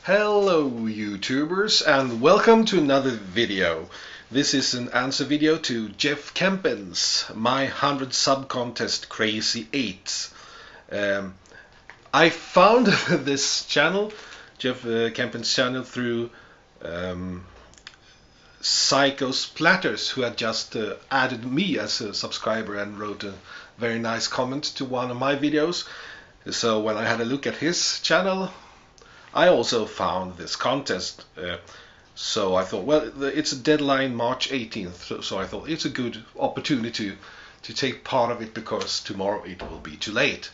Hello YouTubers and welcome to another video. This is an answer video to Jeff Kempin's My 100 Sub Contest Crazy 8. I found this channel, Jeff Kempin's channel, through Psycho's Platters, who had just added me as a subscriber and wrote a very nice comment to one of my videos. So when I had a look at his channel, I also found this contest, so I thought, well, it's a deadline March 18th, so I thought it's a good opportunity to take part of it because tomorrow it will be too late.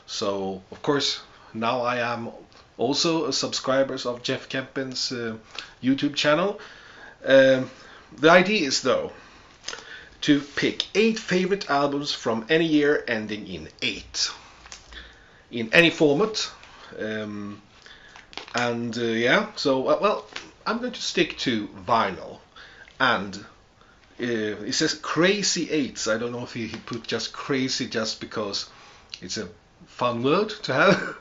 So, of course, now I am also a subscriber of Jeff Kempin's YouTube channel. The idea is, though, to pick 8 favorite albums from any year ending in 8, in any format. Yeah, so well, I'm going to stick to vinyl, and it says Crazy 8s. I don't know if he put just crazy just because it's a fun word to have,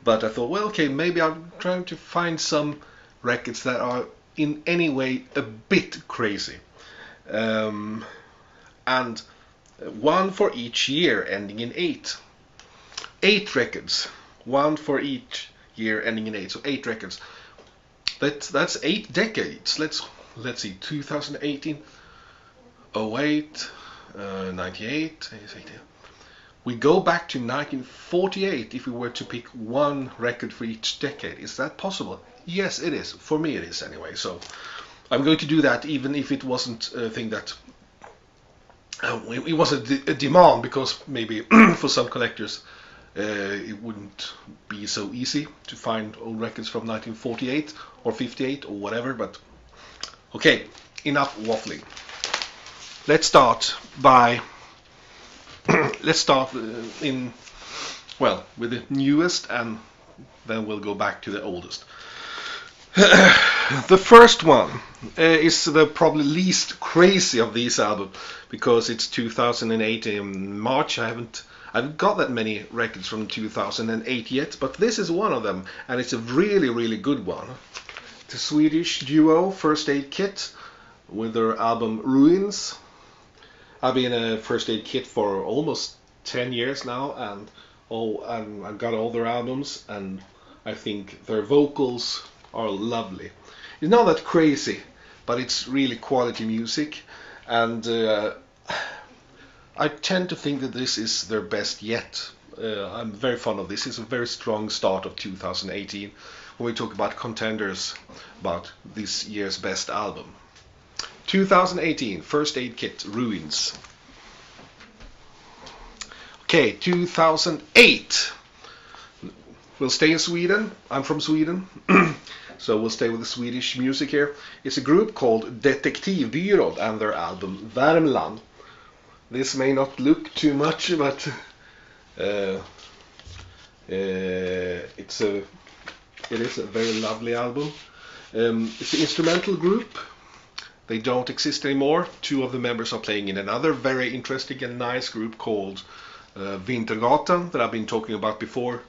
but I thought, well, okay, maybe I'm trying to find some records that are in any way a bit crazy, and one for each year ending in 8. 8 records, one for each year ending in 8, so 8 records. That's 8 decades. Let's see, 2018, 08, 98, 88. We go back to 1948 if we were to pick one record for each decade. Is that possible? Yes, it is. For me it is anyway. So I'm going to do that even if it wasn't a thing that it was a demand, because maybe for some collectors it wouldn't be so easy to find old records from 1948 or 58 or whatever, but okay, enough waffling. Let's start by with the newest, and then we'll go back to the oldest. The first one is the probably least crazy of these albums, because it's 2008 in March. I haven't got that many records from 2008 yet, but this is one of them, and it's a really good one. It's a Swedish duo, First Aid Kit, with their album Ruins. I've been a First Aid Kit for almost 10 years now, and I've got all their albums, and I think their vocals are lovely. It's not that crazy, but it's really quality music, and I tend to think that this is their best yet. I'm very fond of this. It's a very strong start of 2018 when we talk about contenders about this year's best album. 2018, First Aid Kit, Ruins. Okay, 2008. We'll stay in Sweden. I'm from Sweden, so we'll stay with the Swedish music here. It's a group called Detektivbyrån and their album Värmland. This may not look too much, but it is a very lovely album. It's an instrumental group. They don't exist anymore. 2 of the members are playing in another very interesting and nice group called Vintergatan, that I've been talking about before.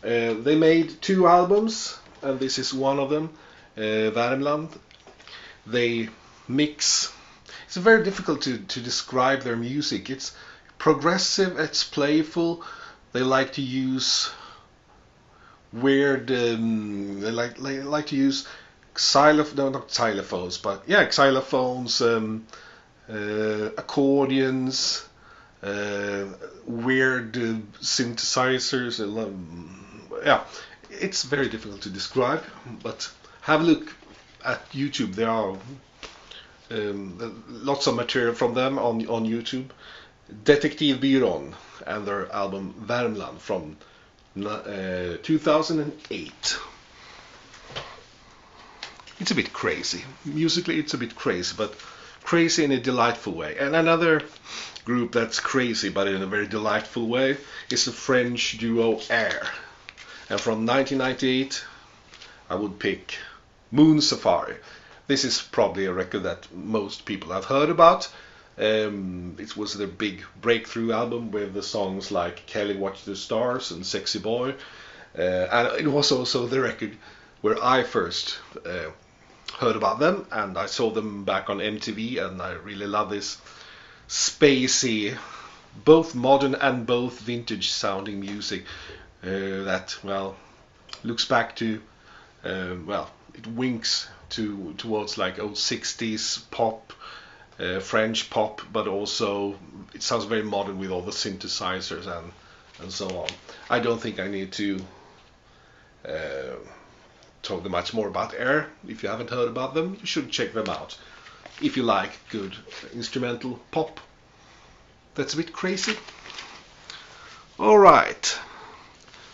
They made 2 albums, and this is one of them, Värmland. They mix. It's very difficult to describe their music. It's progressive, it's playful. They like to use weird. They like to use xylophones, accordions, weird synthesizers. Yeah, it's very difficult to describe. But have a look at YouTube. There are lots of material from them on YouTube. Detektivbyrån and their album Värmland from 2008. It's a bit crazy. Musically it's a bit crazy, but crazy in a delightful way. And another group that's crazy but in a very delightful way is the French duo Air. And from 1998 I would pick Moon Safari. This is probably a record that most people have heard about. It was their big breakthrough album with the songs like Kelly Watch the Stars and Sexy Boy. And it was also the record where I first heard about them, and I saw them back on MTV, and I really love this spacey, both modern and both vintage sounding music that, well, looks back to, well, it winks towards like old 60s pop, French pop, but also it sounds very modern with all the synthesizers and so on. I don't think I need to talk much more about Air. If you haven't heard about them, you should check them out. If you like good instrumental pop that's a bit crazy. Alright,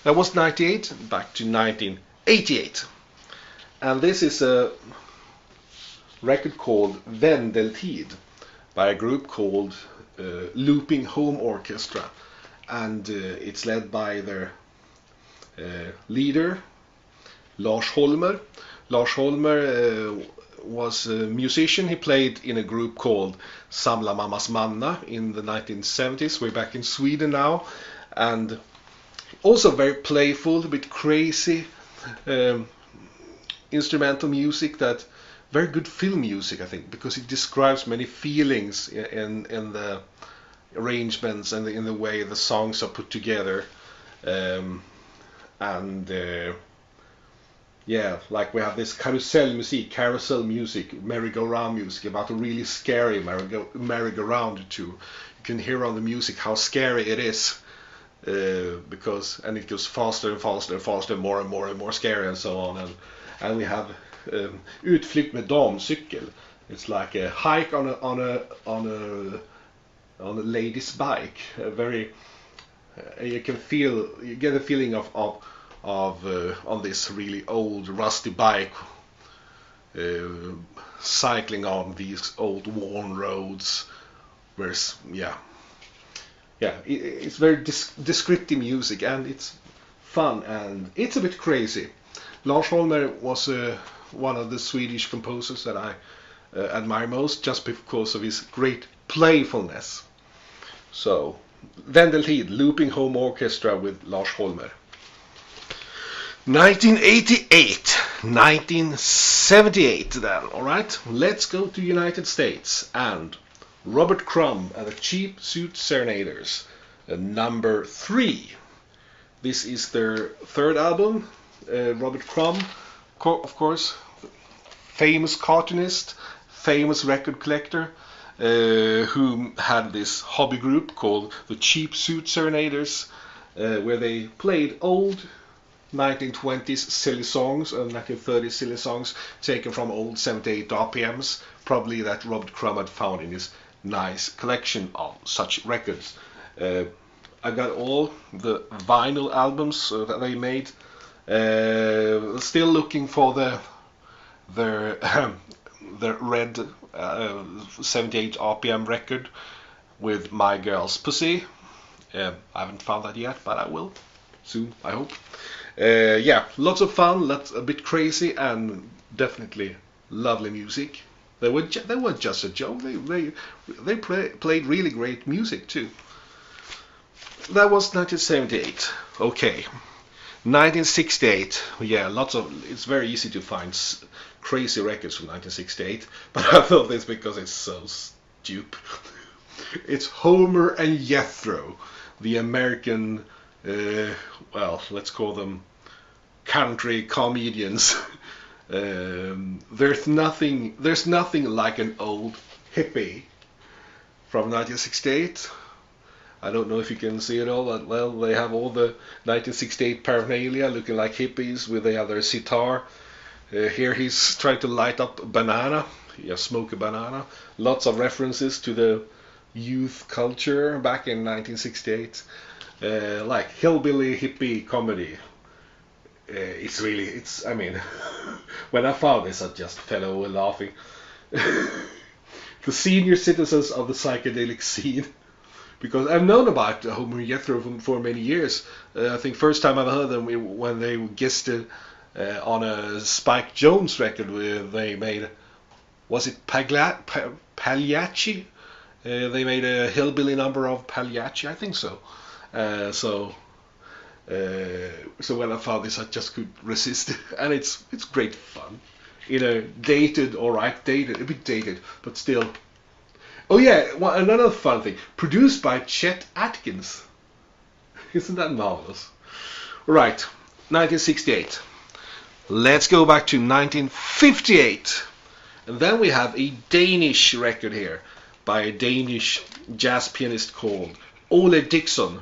that was 98, back to 1988. And this is a record called Vendeltid by a group called Looping Home Orchestra. And it's led by their leader, Lars Holmer. Lars Holmer was a musician. He played in a group called Samla Mammas Manna in the 1970s. We're back in Sweden now. And also very playful, a bit crazy instrumental music, that very good film music, I think, because it describes many feelings in the arrangements and in the way the songs are put together. Yeah, like we have this carousel music, merry-go-round music, about a really scary merry-go-round too. You can hear on the music how scary it is, because, and it goes faster and faster and faster, more and more and more scary and so on. And we have Utflykt med damcykel. It's like a hike on a lady's bike. You get a feeling of on this really old rusty bike, cycling on these old worn roads. Whereas, it's very descriptive music, and it's fun, and it's a bit crazy. Lars Holmer was one of the Swedish composers that I admire most, just because of his great playfulness. So, Vendeltid, Looping Home Orchestra with Lars Holmer. 1988, 1978 then, alright? Let's go to United States and Robert Crumb and the Cheap Suit Serenaders, number 3. This is their third album. Robert Crumb, of course, famous cartoonist, famous record collector, who had this hobby group called the Cheap Suit Serenaders, where they played old 1920s silly songs and 1930s silly songs taken from old 78 RPMs, probably that Robert Crumb had found in his nice collection of such records. I got all the vinyl albums that they made. Still looking for their red 78 RPM record with My Girl's Pussy. I haven't found that yet, but I will soon, I hope. Lots of fun, a bit crazy, and definitely lovely music. They were just a joke. They played really great music too. That was 1978. Okay. 1968, it's very easy to find crazy records from 1968, but I thought this because it's so stupid. It's Homer and Jethro, the American, let's call them country comedians. There's nothing like an old hippie from 1968. I don't know if you can see it all, but well, they have all the 1968 paraphernalia looking like hippies with the other sitar. Here he's trying to light up a banana, smoke a banana. Lots of references to the youth culture back in 1968, like hillbilly hippie comedy. I mean, when I found this, I just fell over laughing. The senior citizens of the psychedelic scene. Because I've known about Homer and Jethro for many years. I think first time I've heard them when they guested on a Spike Jones record where they made, was it Pagliacci? They made a hillbilly number of Pagliacci, I think so. So when I found this, I just could resist, and it's great fun. You know, dated, alright, dated, a bit dated, but still. Oh yeah, well, another fun thing, produced by Chet Atkins. Isn't that marvelous? Right, 1968. Let's go back to 1958. And then we have a Danish record here by a Danish jazz pianist called Ole Dixon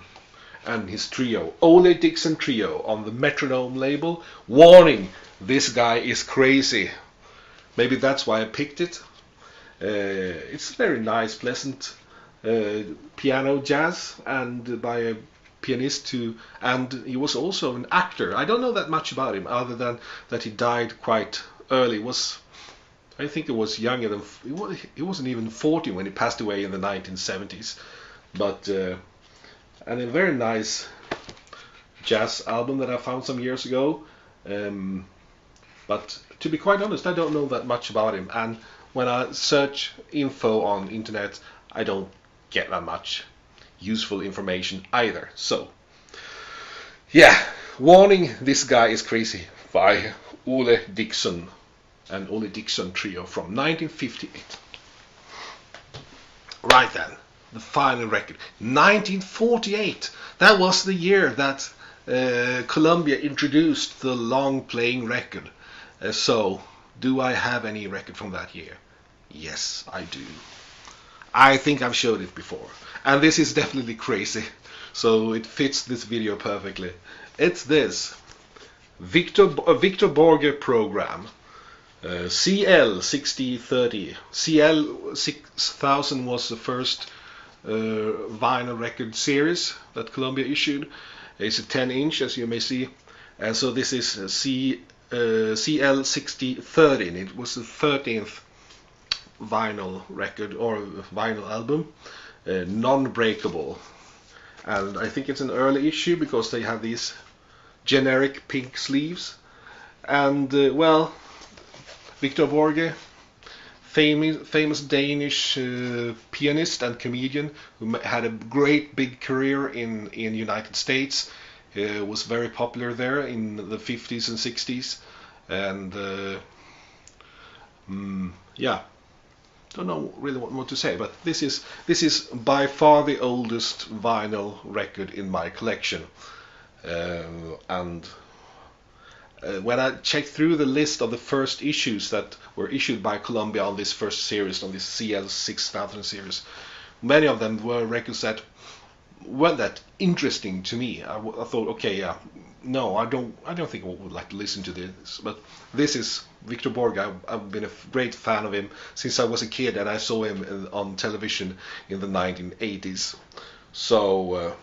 and his trio, Ole Dixon Trio, on the Metronome label. Warning, this guy is crazy. Maybe that's why I picked it. It's very nice, pleasant piano jazz, and by a pianist too, and he was also an actor. I don't know that much about him, other than that he died quite early. I think he was younger than he wasn't even 40 when he passed away in the 1970s. But and a very nice jazz album that I found some years ago. But to be quite honest, I don't know that much about him, and when I search info on internet, I don't get that much useful information either. So yeah, warning, this guy is crazy, by Ole Dixon and Ole Dixon Trio from 1958. Right then, the final record, 1948. That was the year that Columbia introduced the long playing record. So, do I have any record from that year? Yes, I do. I think I've showed it before. And this is definitely crazy. So it fits this video perfectly. It's this. Victor Borge program. CL6030. CL6000 was the first vinyl record series that Columbia issued. It's a 10-inch, as you may see. So this is CL6030, and it was the 13th vinyl record or vinyl album, non-breakable. And I think it's an early issue because they have these generic pink sleeves. And well, Victor Borge, famous Danish pianist and comedian who had a great big career in United States. Was very popular there in the 50s and 60s, and yeah, don't know really what to say, but this is by far the oldest vinyl record in my collection. And when I checked through the list of the first issues that were issued by Columbia on this first series, on this CL6000 series, many of them were records that weren't that interesting to me. I thought, okay, yeah, no, I don't think I would like to listen to this. But this is Victor Borge. I've been a great fan of him since I was a kid, and I saw him on television in the 1980s. So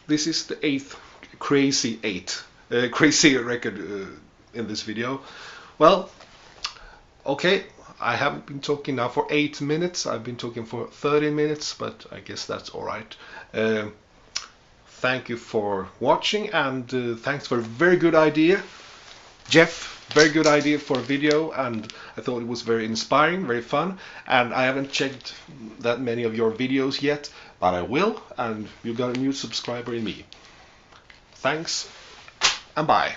this is the crazy record in this video. Well, okay, I haven't been talking now for 8 minutes. I've been talking for 30 minutes, but I guess that's alright. Thank you for watching, and thanks for a very good idea, Jeff. Very good idea for a video, and I thought it was very inspiring, very fun. And I haven't checked that many of your videos yet, but I will, and you got a new subscriber in me. Thanks, and bye.